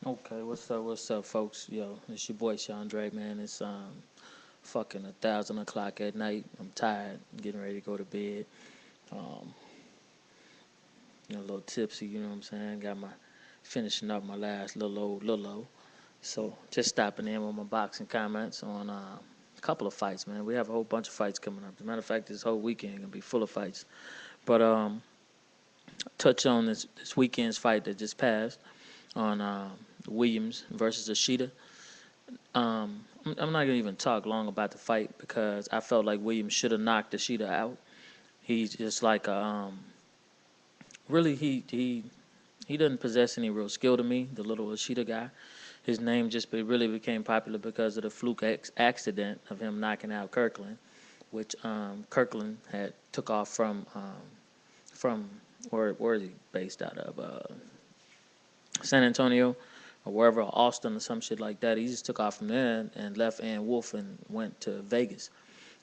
Okay, what's up, folks? Yo, it's your boy Chandre, man. It's fucking 1,000 o'clock at night. I'm tired, getting ready to go to bed. Um, a little tipsy, you know what I'm saying? Got my finishing up my last little. So just stopping in with my boxing comments on a couple of fights, man. We have a whole bunch of fights coming up. As a matter of fact, this whole weekend gonna be full of fights. But touch on this weekend's fight that just passed on Williams versus Ashita. I'm not gonna even talk long about the fight because I felt like Williams should have knocked Ishida out. He's just like really he doesn't possess any real skill to me. The little Ishida guy. His name just really became popular because of the fluke accident of him knocking out Kirkland, which Kirkland had took off from where is he based out of San Antonio or wherever, Austin or some shit like that. He just took off from there and left Ann Wolf and went to Vegas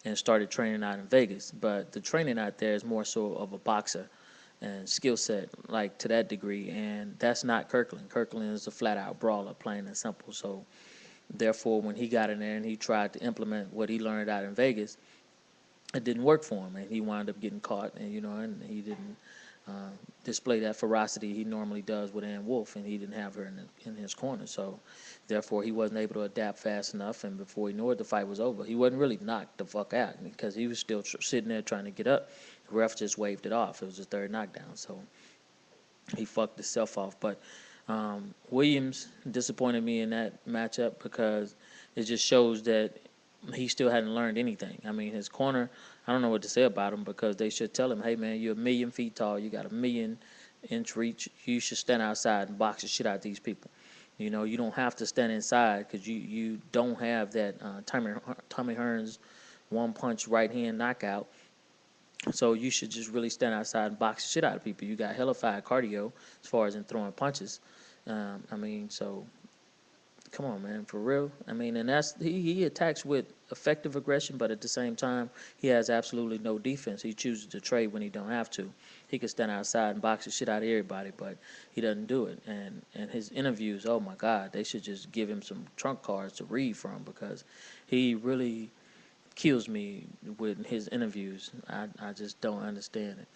and started training out in Vegas. But the training out there is more so of a boxer and skill set, like to that degree. And that's not Kirkland. Kirkland is a flat out brawler, plain and simple. So therefore, when he got in there and he tried to implement what he learned out in Vegas, it didn't work for him, and he wound up getting caught. And and he didn't uh, display that ferocity he normally does with Ann Wolf, and he didn't have her in his corner. So, therefore, he wasn't able to adapt fast enough. And before he knew it, the fight was over. He wasn't really knocked the fuck out because he was still sitting there trying to get up. The ref just waved it off. It was his third knockdown, so he fucked himself off. But Williams disappointed me in that matchup because it just shows that he still hadn't learned anything. I mean, his corner, I don't know what to say about him because they should tell him, hey, man, you're 1,000,000 feet tall. You got 1,000,000 inch reach. You should stand outside and box the shit out of these people. You don't have to stand inside because you don't have that Tommy Hearns one punch right hand knockout. So you should just really stand outside and box the shit out of people. You got hellified cardio as far as in throwing punches. I mean, so come on, man, for real. I mean, and he attacks with effective aggression, but at the same time, he has absolutely no defense. He chooses to trade when he don't have to. He could stand outside and box the shit out of everybody, but he doesn't do it. And his interviews, oh my God, they should just give him some trump cards to read from because he really kills me with his interviews. I just don't understand it.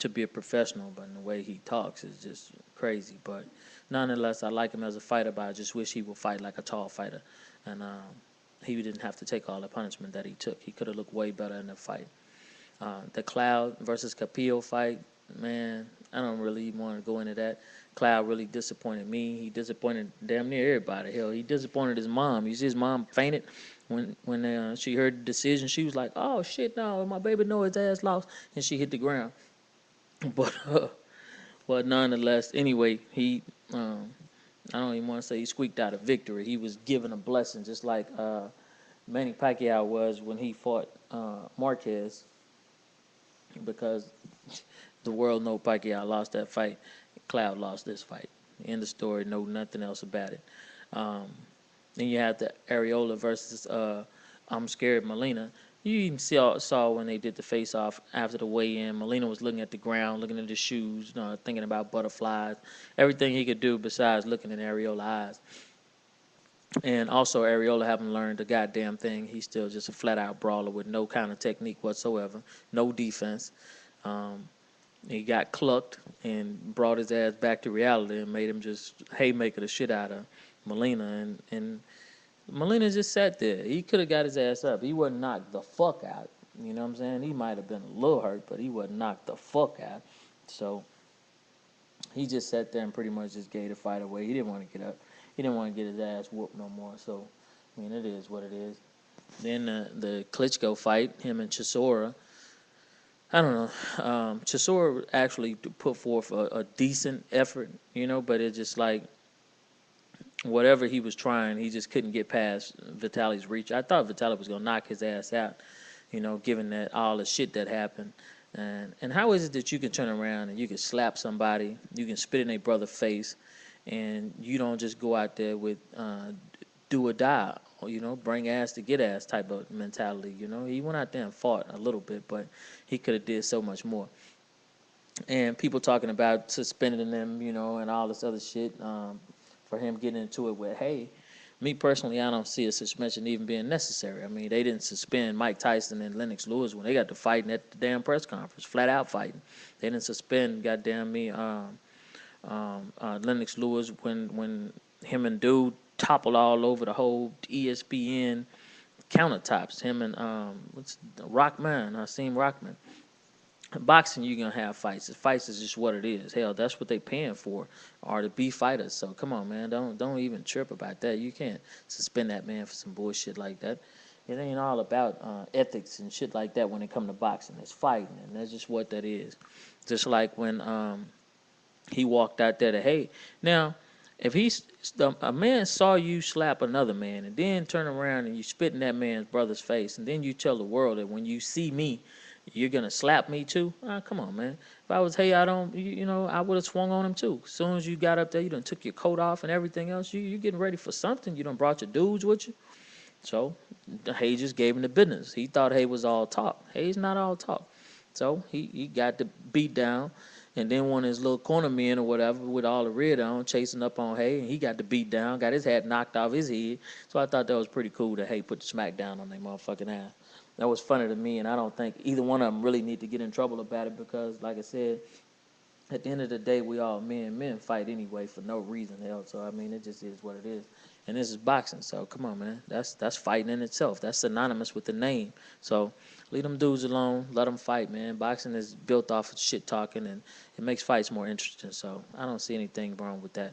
To be a professional, but in the way he talks is just crazy. But nonetheless, I like him as a fighter, but I just wish he would fight like a tall fighter. And he didn't have to take all the punishment that he took. He could have looked way better in the fight. The Cloud versus Capillo fight, man, I don't really even want to go into that. Cloud really disappointed me. He disappointed damn near everybody. Hell, he disappointed his mom. You see, his mom fainted when she heard the decision. She was like, "Oh shit, no, my baby know his ass lost," and she hit the ground. But but nonetheless, anyway, he I don't even want to say he squeaked out a victory. He was given a blessing, just like Manny Pacquiao was when he fought Marquez, because the world know Pacquiao lost that fight. Cloud lost this fight. End of story. No, nothing else about it. Um, then you have the Areola versus I'm Scared Molina. You even saw when they did the face off after the weigh in. Molina was looking at the ground, looking at the shoes, thinking about butterflies, everything he could do besides looking in Areola's eyes. And also, Areola haven't learned a goddamn thing. He's still just a flat out brawler with no kind of technique whatsoever, no defense. Um, he got clucked and brought his ass back to reality and made him just haymaker the shit out of Molina. And Molina just sat there. He could have got his ass up. He wasn't knocked the fuck out. You know what I'm saying? He might have been a little hurt, but he wasn't knocked the fuck out. So he just sat there and pretty much just gave the fight away. He didn't want to get up. He didn't want to get his ass whooped no more. So, I mean, it is what it is. Then the Klitschko fight, him and Chisora. I don't know. Chisora actually put forth a decent effort, but it's just like whatever he was trying, he just couldn't get past Vitali's reach. I thought Vitali was gonna knock his ass out, given that all the shit that happened. And how is it that you can turn around and you can slap somebody, you can spit in their brother's face, and you don't just go out there with do or die, or, bring ass to get ass type of mentality. He went out there and fought a little bit, but he could have did so much more. And people talking about suspending them, and all this other shit. for him getting into it with Hay. Me personally, I don't see a suspension even being necessary. I mean, they didn't suspend Mike Tyson and Lennox Lewis when they got to fighting at the damn press conference, flat out fighting. They didn't suspend, goddamn me, Lennox Lewis when him and dude toppled all over the whole ESPN countertops. Him and what's Rockman? I seen Rockman. Boxing, you're gonna have fights. Fights is just what it is. Hell, that's what they paying for, are to be fighters. So come on, man, don't even trip about that. You can't suspend that man for some bullshit like that. It ain't all about ethics and shit like that when it come to boxing. It's fighting, and that's just what that is. Just like when he walked out there to Hey. Now, if a man saw you slap another man and then turn around and you spit in that man's brother's face and then you tell the world that when you see me, you're gonna slap me too? Come on, man. If I was Hey, I don't, I would have swung on him too. As soon as you got up there, you done took your coat off and everything else. You getting ready for something. You done brought your dudes with you. So Hay just gave him the business. He thought Hay was all talk. Hay's not all talk. So he got the beat down, and then one of his little corner men or whatever with all the red on chasing up on Hay, and he got the beat down, got his hat knocked off his head. So I thought that was pretty cool that Hay put the smack down on their motherfucking ass. That was funny to me, and I don't think either one of them really need to get in trouble about it because, like I said, at the end of the day, we all men. Men fight anyway for no reason, hell. So I mean, it just is what it is. And this is boxing, so come on, man. That's fighting in itself. That's synonymous with the name. So leave them dudes alone. Let them fight, man. Boxing is built off of shit talking, and it makes fights more interesting. So I don't see anything wrong with that.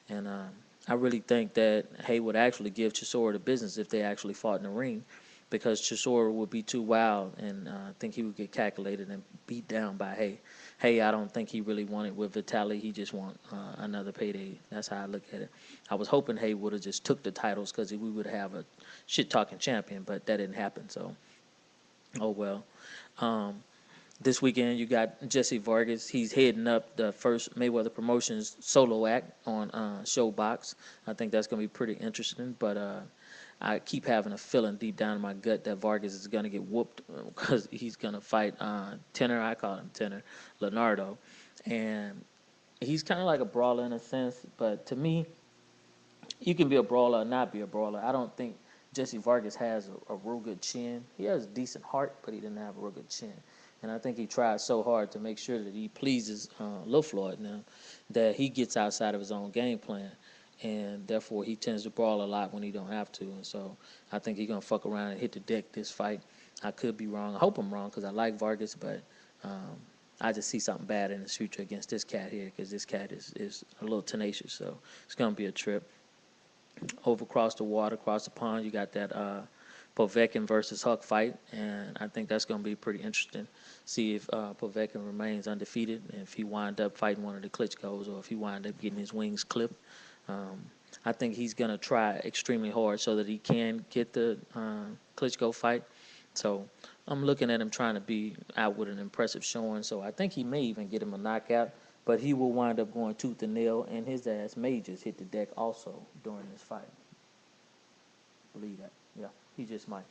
And I really think that Hay would actually give Chisora the business if they actually fought in the ring, because Chisora would be too wild and think he would get calculated and beat down by Hay. Hey, I don't think he really wanted with Vitaly. He just want another payday. That's how I look at it. I was hoping Hay would have just took the titles because we would have a shit-talking champion, but that didn't happen. So, oh well. Um, this weekend you got Jesse Vargas. He's heading up the first Mayweather Promotions solo act on ShoBox. I think that's going to be pretty interesting, but I keep having a feeling deep down in my gut that Vargas is going to get whooped because he's going to fight Tenor. I call him Tenor Leonardo, and he's kind of like a brawler in a sense. But to me, you can be a brawler or not be a brawler. I don't think Jesse Vargas has a real good chin. He has a decent heart, but he didn't have a real good chin. And I think he tried so hard to make sure that he pleases Lil Floyd now that he gets outside of his own game plan. And therefore, he tends to brawl a lot when he don't have to. And so I think he's going to fuck around and hit the deck this fight. I could be wrong. I hope I'm wrong because I like Vargas, but um, I just see something bad in his future against this cat here because this cat is a little tenacious. So it's going to be a trip. Over across the water, across the pond, you got that Povetkin versus Huck fight, and I think that's going to be pretty interesting. See if Povetkin remains undefeated, and if he wind up fighting one of the Klitschko's, or if he wind up getting his wings clipped. Um, I think he's going to try extremely hard so that he can get the Klitschko fight. So I'm looking at him trying to be out with an impressive showing. So I think he may even get him a knockout, but he will wind up going tooth and nail, and his ass may just hit the deck also during this fight. Believe that. Yeah, he just might.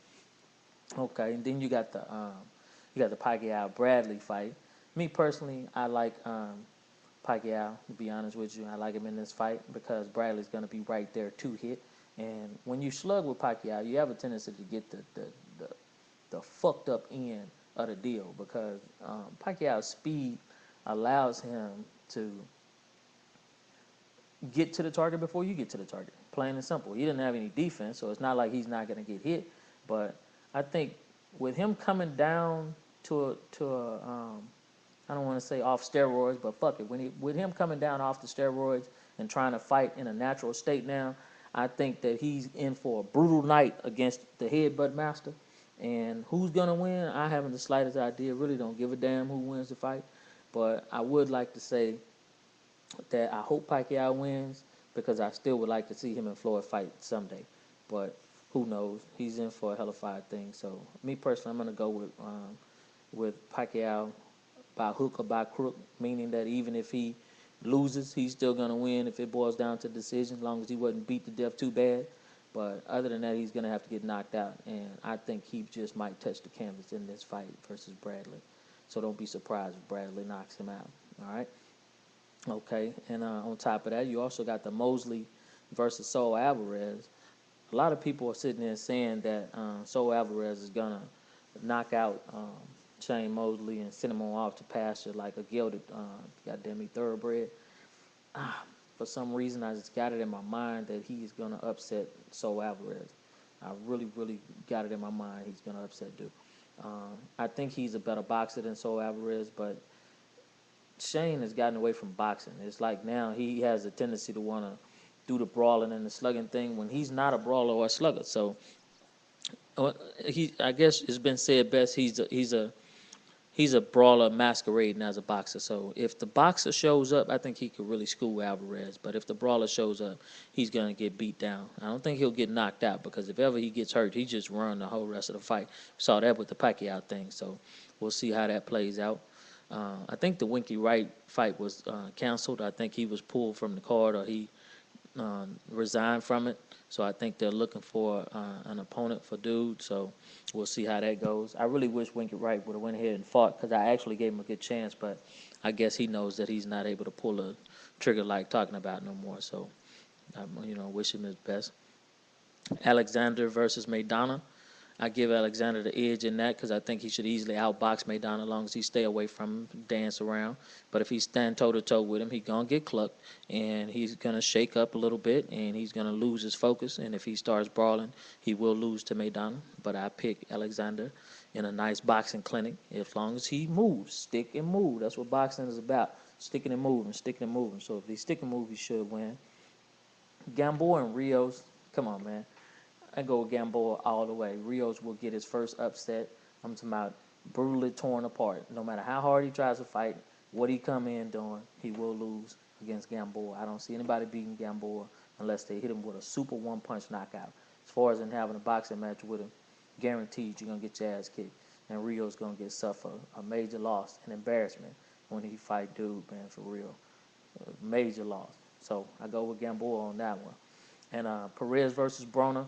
Okay, and then you got the Pacquiao Bradley fight. Me personally, I like Pacquiao. To be honest with you, I like him in this fight because Bradley's gonna be right there to hit. And when you slug with Pacquiao, you have a tendency to get the fucked up end of the deal because Pacquiao's speed allows him to get to the target before you get to the target. Plain and simple. He didn't have any defense, so it's not like he's not going to get hit. But I think with him coming down to a I don't want to say off steroids, but fuck it. With him coming down off the steroids and trying to fight in a natural state now, I think that he's in for a brutal night against the headbutt master. And who's gonna win? I haven't the slightest idea. Really don't give a damn who wins the fight. But I would like to say that I hope Pacquiao wins because I still would like to see him and Floyd fight someday. But who knows? He's in for a hell of a thing. So me personally, I'm gonna go with Pacquiao by hook or by crook, meaning that even if he loses, he's still gonna win if it boils down to decision, as long as he wasn't beat to death too bad. But other than that, he's gonna have to get knocked out, and I think he just might touch the canvas in this fight versus Bradley. So don't be surprised if Bradley knocks him out. All right. Okay, and on top of that, you also got the Mosley versus Saul Alvarez, a lot of people are sitting there saying that Saul Alvarez is gonna knock out Shane Mosley and send him on off to pasture like a gelded, goddamn me, thoroughbred. For some reason, I just got it in my mind that he's gonna upset Saul Alvarez. I really, really got it in my mind he's gonna upset Duke. I think he's a better boxer than Saul Alvarez, but Shane has gotten away from boxing. It's like now he has a tendency to want to do the brawling and the slugging thing when he's not a brawler or a slugger. So I guess it's been said best. He's a brawler masquerading as a boxer. So if the boxer shows up, I think he could really school Alvarez. But if the brawler shows up, he's gonna get beat down. I don't think he'll get knocked out because if ever he gets hurt, he just run the whole rest of the fight. Saw that with the Pacquiao thing. So we'll see how that plays out. I think the Winky Wright fight was canceled. I think he was pulled from the card or he resigned from it. So I think they're looking for an opponent for Dude. So we'll see how that goes. I really wish Winky Wright would have went ahead and fought because I actually gave him a good chance, but I guess he knows that he's not able to pull a trigger like talking about no more. So I, wish him his best. Alexander versus Maidana. I give Alexander the edge in that because I think he should easily outbox Maidana as long as he stay away from him, dance around. But if he stand toe-to-toe with him, he's going to get clucked, and he's going to shake up a little bit, and he's going to lose his focus. And if he starts brawling, he will lose to Maidana. But I pick Alexander in a nice boxing clinic as long as he moves, stick and move. That's what boxing is about, sticking and moving, sticking and moving. So if he stick and move, he should win. Gamboa and Rios, come on, man. I go with Gamboa all the way. Rios will get his first upset. I'm talking about brutally torn apart. No matter how hard he tries to fight, what he come in doing, he will lose against Gamboa. I don't see anybody beating Gamboa unless they hit him with a super one-punch knockout. As far as in having a boxing match with him, guaranteed you're going to get your ass kicked. And Rios going to suffer a major loss and embarrassment when he fight Dude, man, for real. Major loss. So I go with Gamboa on that one. And Perez versus Broner,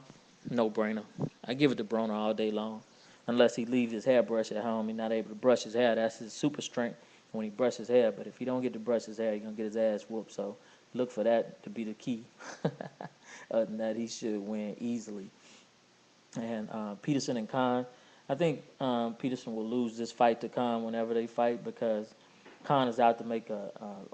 no brainer. I give it to Broner all day long. Unless he leaves his hairbrush at home, he's not able to brush his hair. That's his super strength when he brushes his hair. But if he don't get to brush his hair, he's going to get his ass whooped. So look for that to be the key. Other than that, he should win easily. And Peterson and Khan, I think Peterson will lose this fight to Khan whenever they fight because Khan is out to make a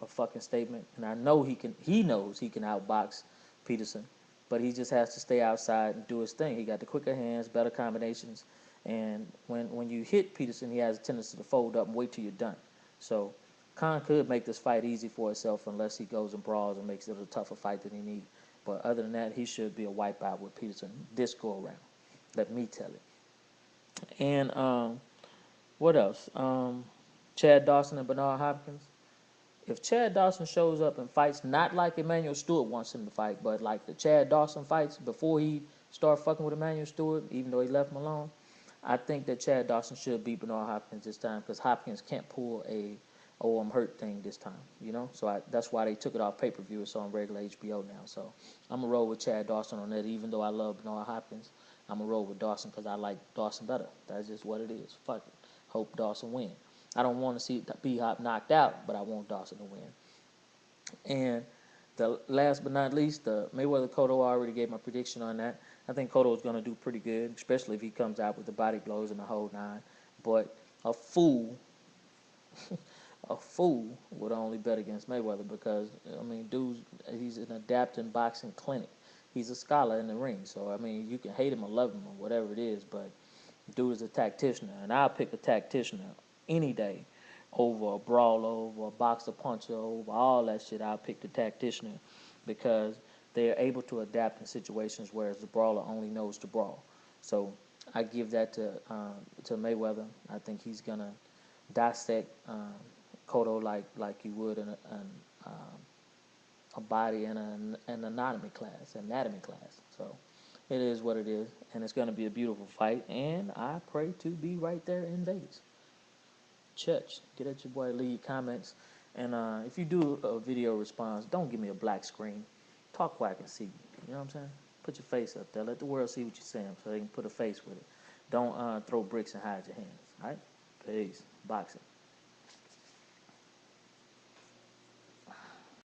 fucking statement. And I know he knows he can outbox Peterson, but he just has to stay outside and do his thing. He got the quicker hands, better combinations, and when you hit Peterson, he has a tendency to fold up and wait till you're done. So Khan could make this fight easy for himself unless he goes and brawls and makes it a tougher fight than he needs. But other than that, he should be a wipeout with Peterson this go around. Let me tell it. And what else? Chad Dawson and Bernard Hopkins. If Chad Dawson shows up and fights not like Emmanuel Stewart wants him to fight, but like the Chad Dawson fights before he started fucking with Emmanuel Stewart, even though he left him alone, I think that Chad Dawson should beat Bernard Hopkins this time because Hopkins can't pull I'm hurt thing this time, So that's why they took it off pay-per-view. It's on regular HBO now. So I'm going to roll with Chad Dawson on that. Even though I love Bernard Hopkins, I'm going to roll with Dawson because I like Dawson better. That's just what it is. Fuck it. Hope Dawson win. I don't want to see B-Hop knocked out, but I want Dawson to win. And the last but not least, the Mayweather-Cotto, I already gave my prediction on that. I think Cotto is going to do pretty good, especially if he comes out with the body blows and the whole nine. But a fool would only bet against Mayweather because, he's an adapting boxing clinic. He's a scholar in the ring. So, you can hate him or love him or whatever it is, but dude is a tactician. And I'll pick a tactician any day over a brawler, over a boxer puncher, over all that shit. I'll pick the tactician because they're able to adapt in situations whereas the brawler only knows to brawl. So I give that to Mayweather. I think he's gonna dissect Cotto like you would in a body in an anatomy class. So it is what it is, and it's gonna be a beautiful fight. And I pray to be right there in Vegas. Church, get at your boy, leave comments, and if you do a video response, don't give me a black screen. Talk where I can see you. You know what I'm saying? Put your face up there. Let the world see what you're saying so they can put a face with it. Don't throw bricks and hide your hands. All right? Peace. Boxing.